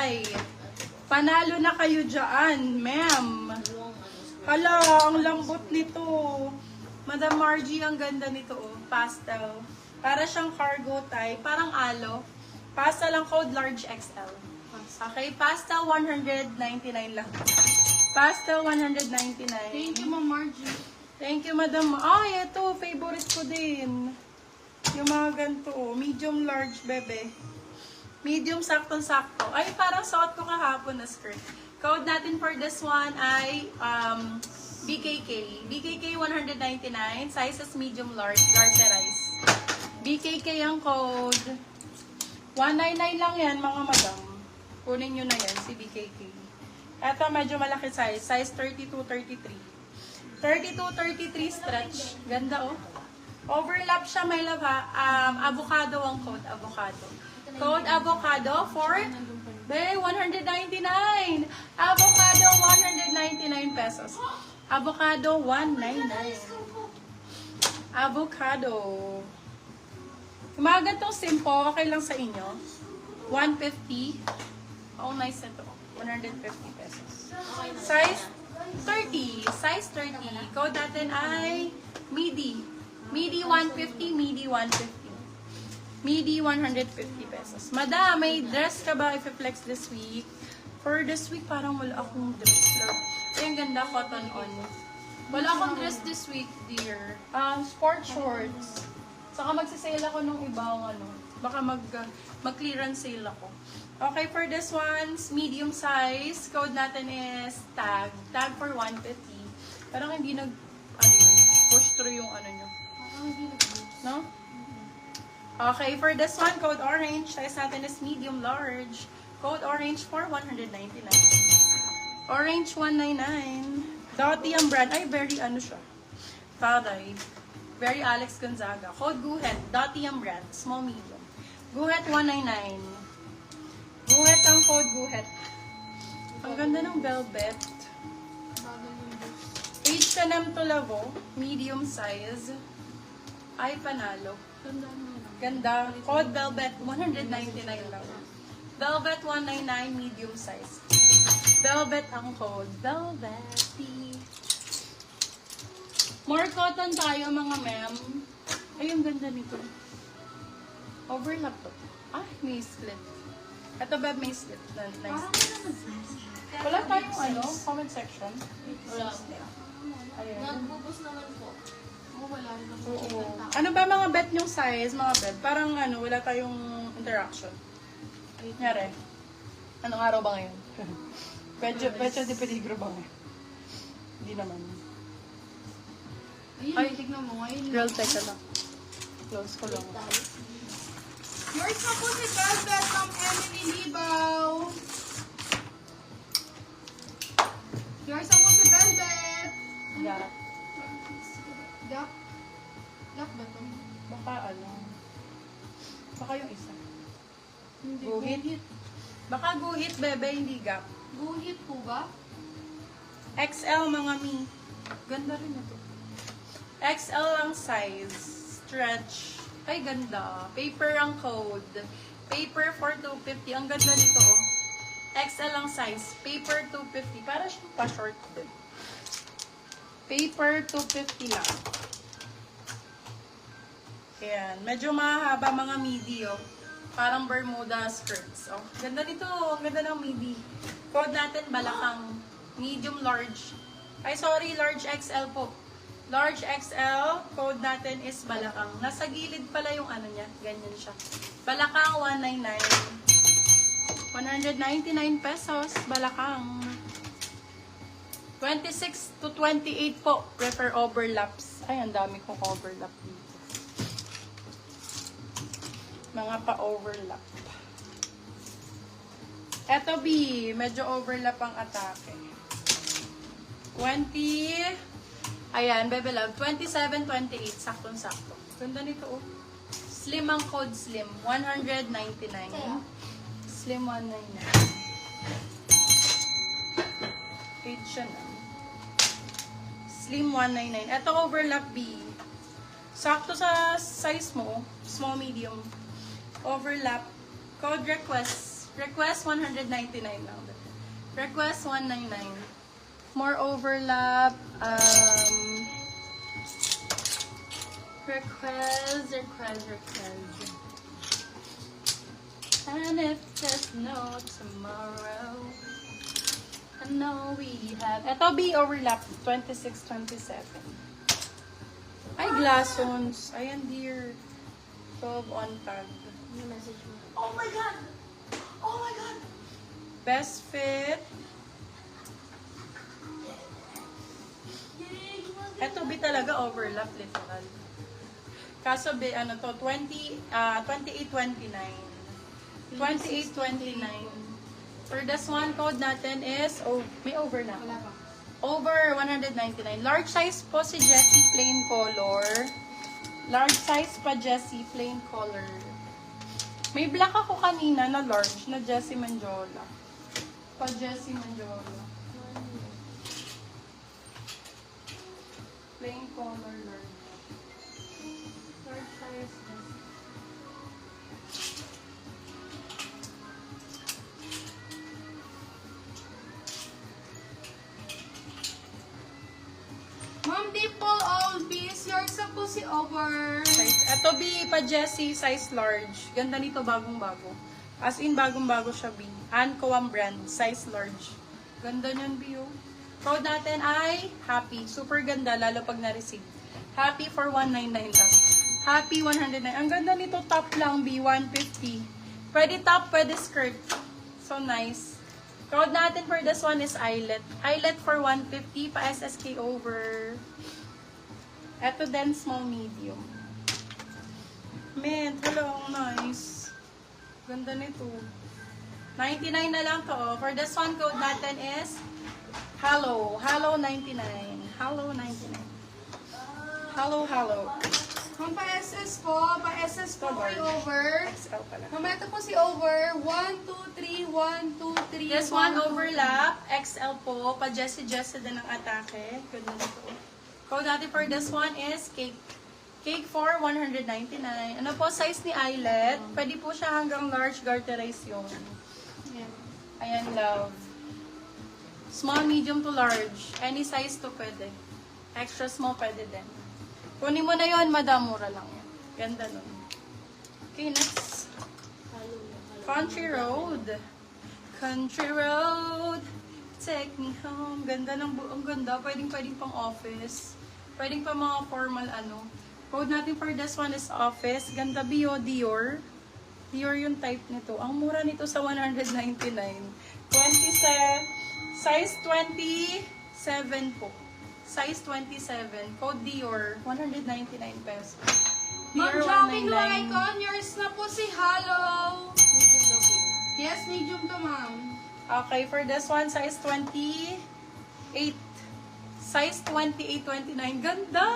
Ay, panalo na kayo dyan, ma'am. Hala, ang lambot nito. Madam Margie, ang ganda nito, oh. Pastel. Para siyang cargo tie, parang alo. Pastel lang, code large XL. Okay, pastel 199 lang. Pastel 199. Thank you, Ma'am Margie. Thank you, Madam. Ay, ito, favorite ko din. Yung mga ganito, oh. Medium large, bebe. Medium saktong-sakto. Ay, parang suot ko kahapon na skirt. Code natin for this one ay BKK. BKK 199. Sizes medium large. Garterize. BKK ang code. 199 lang yan, mga madam. Kunin nyo na yan, si BKK. Ito, medyo malaki size. Size 32-33. 32-33 stretch. Ganda, oh. Overlap siya, may love ha. Avocado ang code. Avocado. Code avocado for 199. Avocado 199 pesos. Avocado 199. Avocado. Yung mga ganitong simple, okay lang sa inyo. 150. Oh, nice ito. 150 pesos. Size 30. Size 30. Code natin ay midi. Midi 150, midi 150. Midi 150 pesos. Madam, may dress ka ba i-flex this week? For this week, parang wala akong dress. Ay, ang ganda, cotton on. Wala akong dress this week, dear. Sport shorts. Saka magsisale ako nung ibang ano. Baka mag-clearance sale ako. Okay, for this one's medium size. Code natin is tag. Tag for 150. Parang hindi push through yung ano nyo. No? Okay, for this one, code orange. Size natin is medium large. Code orange for 199. Orange 199. Dottie ang brand. Ay, very ano siya. Taray. Very Alex Gonzaga. Code Guhet. Dottie ang brand. Small medium. Guhet 199. Guhet ang code Guhet. Ang ganda ng velvet. H&M Tulavo. Medium size. Ay, panalo. Ganda. Code velvet. 199 lang. Velvet 199. Medium size. Velvet ang code. Velvet. More cotton tayo, mga ma'am. Ay, ang ganda nito. Overlap to. Ah, may split. Ito ba may split? Nice. Wala tayong comment section. Wala. Ayun. Nagbubos naman po. Wala rin ako. Oo. Ano ba mga bet yung size, mga bet? Parang wala tayong interaction. Nyari. Anong araw ba ngayon? Pecha de peligro ba ngayon? Hindi naman. Ay, tignan mo ngayon. Girl, teka lang. Close ko lang. Yours na po si Velvet ng Emily Libaw. Yours na po si Velvet. Gap. Gap? Gap ba ito? Baka baka yung isa. Hindi. Guhit. Baka guhit, bebe, hindi gap. Guhit po ba? XL, mga mi. Ganda rin ito. XL ang size. Stretch. Ay, ganda. Paper ang code. Paper for 250. Ang ganda nito, oh. XL ang size. Paper 250. Para siyang pa-short din. Paper 250 lang. Ayan. Medyo mahaba mga midi, oh. Parang Bermuda skirts. Oh. Ganda nito. Ang ganda ng midi. Code natin, balakang. Medium, large. Ay, sorry. Large XL po. Large XL, code natin is balakang. Nasa gilid pala yung niya. Ganyan siya. Balakang 199. 199 pesos. Balakang. 26 to 28 po. Prefer overlaps. Ay, ang dami kong overlap dito. Mga pa-overlap. Eto B, medyo overlap ang atake. 20... Ayan, Bebe Love. 27, 28. Saktong-sakto. Ganda nito, oh. Slim ang code slim. 199. Slim 199. H&M. Slim 199. Ito overlap B. Sakto sa size mo. Small, medium. Overlap. Code request. Request 199 lang. Request 199. More overlap. Request. And if there's no tomorrow, I know we have. Ito be overlap 26, 27. Ay, glassons. Ayan, dear. 12 on tag. Yung message mo. Oh my God! Oh my God! Best fit. Ito be talaga overlap literal. Kaso be ano to 2829. 2829. For this one code natin is may over na. Wala pa. Over 199. Large size po si Jessie plain color. Large size pa Jessie plain color. May black ako kanina na large na Jessie Manjola. Pa Jessie Manjola. Plain color large. Large size Jessie. Ma'am Dimple Albies, yours na po si Over. Size. Ito B pa Jessie, size large. Ganda nito, bagong-bago. As in, bagong-bago siya B. Anco ang brand, size large. Ganda niyan B, oh. Code natin ay Happy. Super ganda, lalo pag na-receive. Happy for 199 lang. Happy 109. Ang ganda nito, top lang B, 150. Pwede top, pwede skirt. So nice. Code natin for this one is Eyelet. Eyelet for 150, pa SSK over. Eto din, small medium. Mint, hello, nice. Ganda nito. 99 na lang to. Oh. For this one, code natin is Hello. Hello 99. Hello 99. Hello, hello. Ma'am pa-SS po. Pa-SS po kay Over. XL pala. Ma'am, ito po si Over. 1, 2, 3, 1, 2, 3. This one overlap. XL po. Pa Jessie din ang atake. Ganda nito. Code natin for this one is Cake. Cake for 199. Ano po size ni Eyelet? Pwede po siya hanggang large garterize yun. Ayan, love. Small, medium to large. Any size to pwede. Extra small pwede din. Kunin mo na yun, madam. Mura lang yan. Ganda nun. Okay, next. Country Road. Country Road. Take me home. Ganda ng ang ganda. Pwedeng pang office. Pwedeng pa mga formal ano. Code natin for this one is office. Ganda bio, Dior. Dior yung type nito. Ang mura nito sa 199. 27. Size 27 po. Size 27. Code Dior. 199 pesos. Ma'am Dior Joaquin 199. Loicon, yours na po si Hello. Yes, medium to ma'am. Okay, for this one, size 28. Size 28, 29. Ganda!